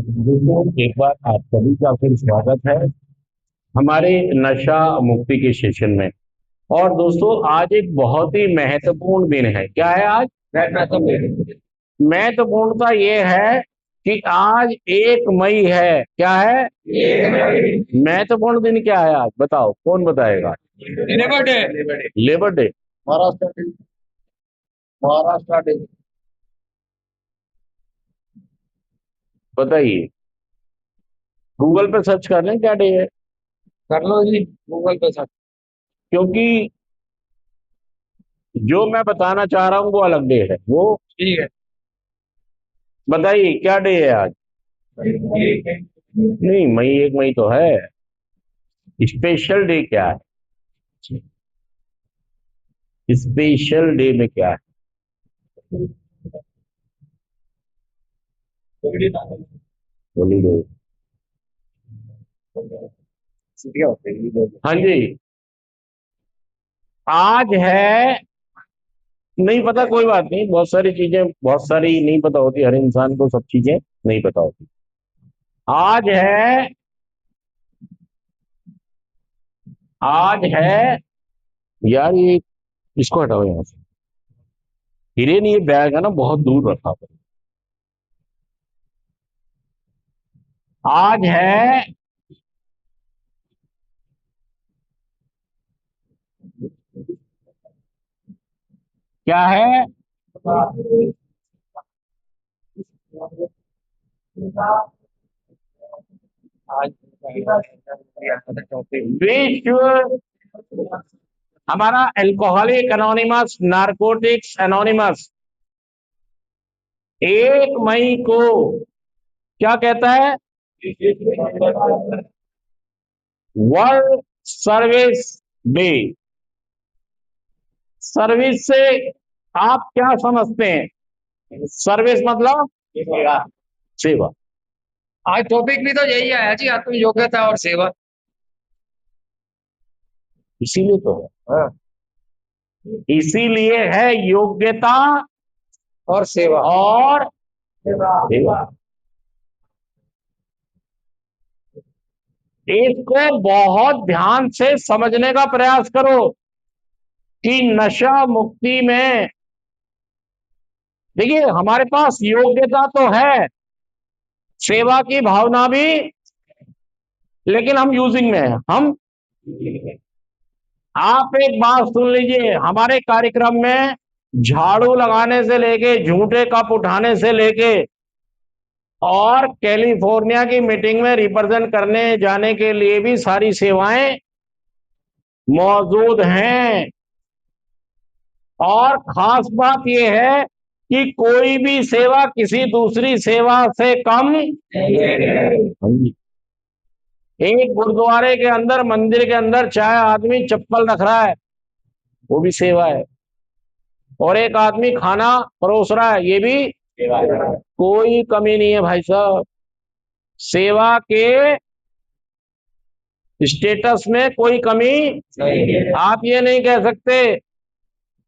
दोस्तों, एक बार आप सभी का फिर स्वागत है हमारे नशा मुक्ति के सेशन में। और दोस्तों, आज एक बहुत ही महत्वपूर्ण दिन है। क्या है आज? महत्वपूर्णता ये है कि आज 1 मई है। क्या है? महत्वपूर्ण दिन क्या है आज? बताओ, कौन बताएगा? Labour day. Labour day. Maharashtra day. Maharashtra day. बताइए, गूगल पे सर्च कर लें क्या डे है। कर लो जी, गूगल पे सर्च। क्योंकि जो मैं बताना चाह रहा हूँ वो अलग डे है। वो ठीक है। बताइए क्या डे है आज? नहीं, मई 1 मई तो है। स्पेशल डे क्या है? स्पेशल डे में क्या है? हॉलीडे। हाँ जी, आज है। नहीं पता, कोई बात नहीं। बहुत सारी चीजें, बहुत सारी नहीं पता होती। हर इंसान को सब चीजें नहीं पता होती। आज है, आज है। यार ये, इसको हटाओ यहाँ से। हिरेन, ये बैग है ना, बहुत दूर रखा हुआ। आज है, क्या है? आज विश्व, हमारा एल्कोहलिक एनोनिमस, नारकोटिक्स एनोनिमस 1 मई को क्या कहता है? World service day. सर्विस से आप क्या समझते हैं? सर्विस मतलब सेवा। आज टॉपिक भी तो यही आया जी, आत्म योग्यता और सेवा। इसीलिए तो है। हाँ। इसीलिए है योग्यता और सेवा। और सेवा। इसको बहुत ध्यान से समझने का प्रयास करो कि नशा मुक्ति में, देखिए, हमारे पास योग्यता तो है, सेवा की भावना भी, लेकिन हम यूजिंग में हैं। हम, आप एक बात सुन लीजिए, हमारे कार्यक्रम में झाड़ू लगाने से लेके, झूठे कप उठाने से लेके, और कैलिफोर्निया की मीटिंग में रिप्रेजेंट करने जाने के लिए भी सारी सेवाएं मौजूद हैं। और खास बात यह है कि कोई भी सेवा किसी दूसरी सेवा से कम नहीं। एक गुरुद्वारे के अंदर, मंदिर के अंदर, चाहे आदमी चप्पल रख रहा है, वो भी सेवा है। और एक आदमी खाना परोस रहा है, ये भी सेवा है। कोई कमी नहीं है भाई साहब। सेवा के स्टेटस में कोई कमी नहीं। आप ये नहीं कह सकते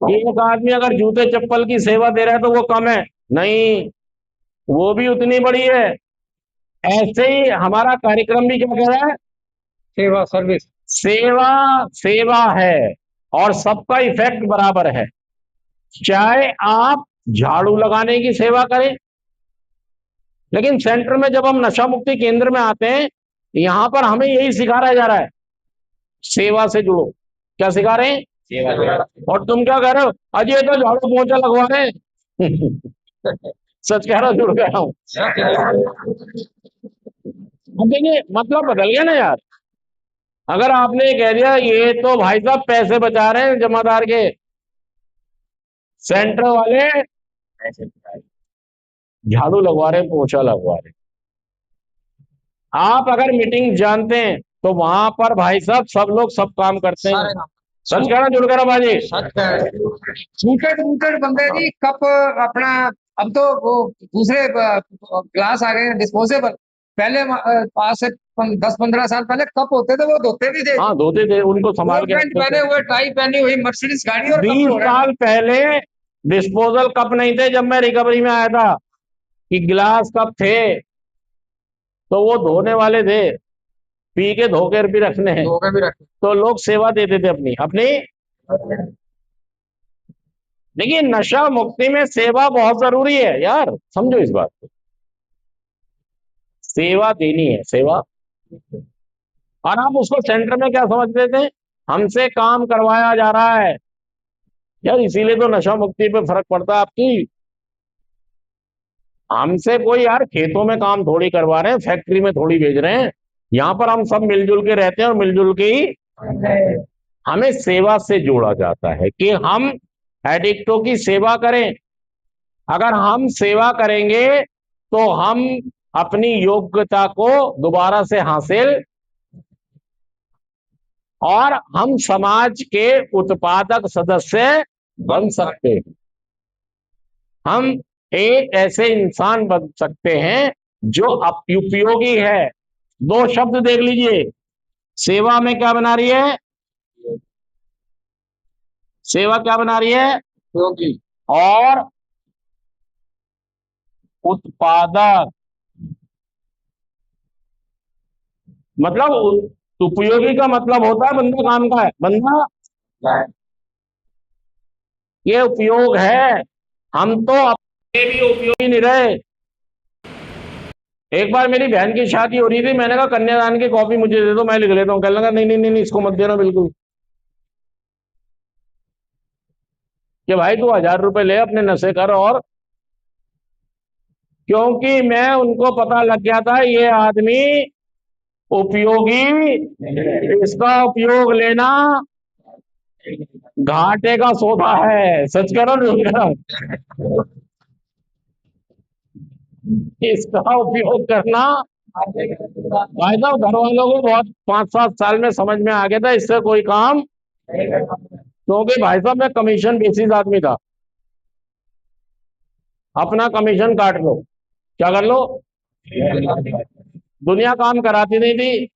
कि एक आदमी अगर जूते चप्पल की सेवा दे रहा है तो वो कम है। नहीं, वो भी उतनी बड़ी है। ऐसे ही हमारा कार्यक्रम भी क्या कह रहा है? सेवा, सर्विस। सेवा, सेवा है। और सबका इफेक्ट बराबर है। चाहे आप झाड़ू लगाने की सेवा करें, लेकिन सेंटर में जब हम नशा मुक्ति केंद्र में आते हैं, यहां पर हमें यही सिखाया जा रहा है, सेवा से जुड़ो। क्या सिखा रहे हैं? सेवा। और तुम क्या कह रहे हो? अजय तो झाड़ू पोंछा लगवा रहे हैं। सच कह रहा हूं, जुड़ गया हूं। अब देखिए, मतलब बदल गया ना यार। अगर आपने कह दिया ये तो भाई साहब पैसे बचा रहे हैं जमादार के, सेंटर वाले झाड़ू लगवा रहे हैं, पोछा लगवा रहे हैं। आप अगर मीटिंग जानते हैं तो वहां पर भाई साहब सब लोग सब काम करते हैं। सारे काम। सच कह रहा जुड़ कर बाजी। सच कह रहे। टूटेड टूटेड बंदे जी, कप अपना। अब तो वो दूसरे ग्लास आ गए हैं, डिस्पोजेबल। पहले आज से 10-15 साल पहले कप होते थे, वो धोते भी थे। हाँ, धोते थे, उनको संभाल कोट के पैंट रखते पहने थे। हुए, टाई पहनी हुई, मर्सिडीज गाड़ी और कप 20 धो रहे हैं। साल पहले डिस्पोजल कप नहीं थे जब मैं रिकवरी में आया था, कि गिलास कप थे। तो वो धोने वाले थे, पी के धोकर भी रखने हैं, धोखे भी रखते तो लोग सेवा देते थे अपनी अपनी। लेकिन नशा मुक्ति में सेवा बहुत जरूरी है यार, समझो इस बात को। सेवा देनी है, सेवा। और आप उसको सेंटर में क्या समझ लेते हैं, हमसे काम करवाया जा रहा है यार, इसीलिए तो नशा मुक्ति पे फर्क पड़ता है आपकी। हमसे कोई यार खेतों में काम थोड़ी करवा रहे हैं, फैक्ट्री में थोड़ी भेज रहे हैं। यहाँ पर हम सब मिलजुल के रहते हैं और मिलजुल के ही हमें सेवा से जोड़ा जाता है कि हम एडिक्टों की सेवा करें। अगर हम सेवा करेंगे तो हम अपनी योग्यता को दोबारा से हासिल, और हम समाज के उत्पादक सदस्य बन सकते हैं। हम एक ऐसे इंसान बन सकते हैं जो उपयोगी है। दो शब्द देख लीजिए, सेवा में क्या बना रही है, सेवा क्या बना रही है, योगी और उत्पादक, मतलब उपयोगी का मतलब होता है बंदा काम का है, बंदा ये उपयोग है। हम तो अपने भी उपयोगी नहीं रहे। एक बार मेरी बहन की शादी हो रही थी, मैंने कहा कन्यादान की कॉपी मुझे दे दो, मैं लिख लेता हूँ। कहने लगा नहीं नहीं नहीं नहीं, इसको मत देना बिल्कुल, कि भाई तू 1000 रुपए ले अपने नशे कर। और क्योंकि मैं उनको पता लग गया था ये आदमी उपयोगी, इसका उपयोग लेना घाटे का सौदा है। सच करो झूठ करो, इसका उपयोग करना। भाई साहब घर वालों को बहुत 5-7 साल में समझ में आ गया था इससे कोई काम, क्योंकि भाई साहब मैं कमीशन बेसिस आदमी था। अपना कमीशन काट लो, क्या कर लो, दुनिया काम कराती नहीं थी,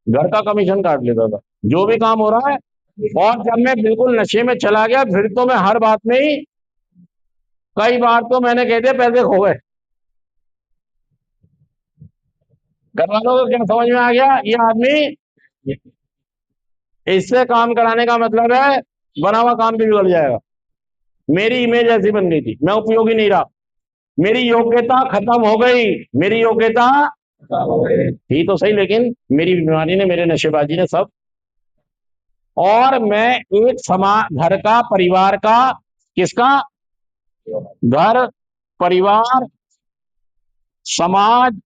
घर का कमीशन काट लेता था जो भी काम हो रहा है। और जब मैं बिल्कुल नशे में चला गया, फिर तो मैं हर बात में ही, कई बार तो मैंने कह दिया पैसे खो गए। घर वालों को क्या समझ में आ गया, ये आदमी, इससे काम कराने का मतलब है बना हुआ काम भी बिगड़ जाएगा। मेरी इमेज ऐसी बन गई थी, मैं उपयोगी नहीं रहा, मेरी योग्यता खत्म हो गई। मेरी योग्यता थी तो सही, लेकिन मेरी बीमारी ने, मेरे नशेबाजी ने सब। और मैं एक समाज, घर का, परिवार का, किसका, घर, परिवार, समाज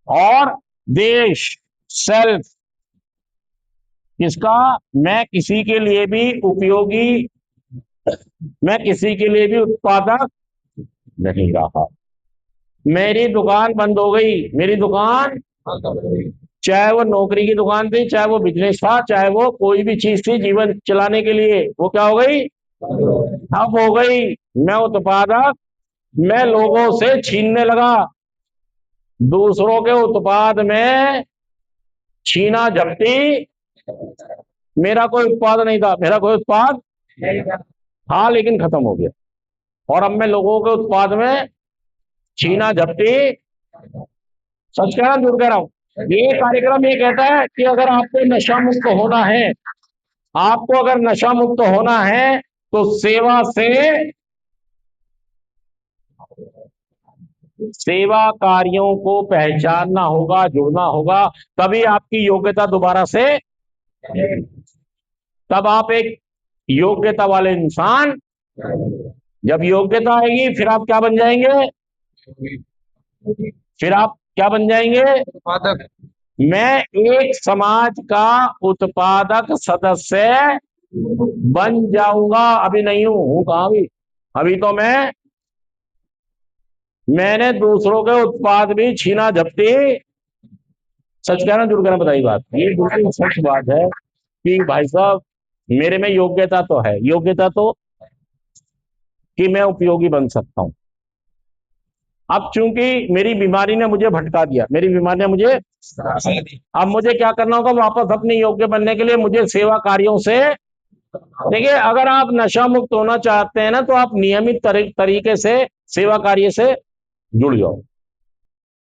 और देश, सेल्फ, किसका, मैं किसी के लिए भी उपयोगी, मैं किसी के लिए भी उत्पादक नहीं रहा। मेरी दुकान बंद हो गई, मेरी दुकान, चाहे वो नौकरी की दुकान थी, चाहे वो बिजनेस था, चाहे वो कोई भी चीज थी जीवन चलाने के लिए, वो क्या हो गई, अब हो गई। मैं उत्पादक, मैं लोगों से छीनने लगा, दूसरों के उत्पाद में छीना झपटी। मेरा कोई उत्पाद नहीं था, मेरा कोई उत्पाद था लेकिन खत्म हो गया। और अब मैं लोगों के उत्पाद में छीना झपटी, सच कह रहा हूं झूठ कह रहा हूं। ये कार्यक्रम ये कहता है कि अगर आपको नशा मुक्त होना है, आपको अगर नशा मुक्त होना है तो सेवा से, सेवा कार्यों को पहचानना होगा, जुड़ना होगा, तभी आपकी योग्यता दोबारा से, तब आप एक योग्यता वाले इंसान, जब योग्यता आएगी फिर आप क्या बन जाएंगे, फिर आप क्या बन जाएंगे, उत्पादक मैं एक समाज का उत्पादक सदस्य बन जाऊंगा। अभी नहीं हूं कहां भी, अभी तो मैंने दूसरों के उत्पाद भी छीना झपटी। सच कहना झूठ कहना, बताइए बात, ये बिल्कुल सच बात है कि भाई साहब मेरे में योग्यता तो है, योग्यता तो कि मैं उपयोगी बन सकता हूं। अब चूंकि मेरी बीमारी ने मुझे भटका दिया, मेरी बीमारी ने मुझे, अब मुझे क्या करना होगा, वापस अपने योग्य बनने के लिए मुझे सेवा कार्यों से। देखिए अगर आप नशा मुक्त होना चाहते हैं ना, तो आप नियमित तरीके से सेवा कार्य से जुड़ जाओ।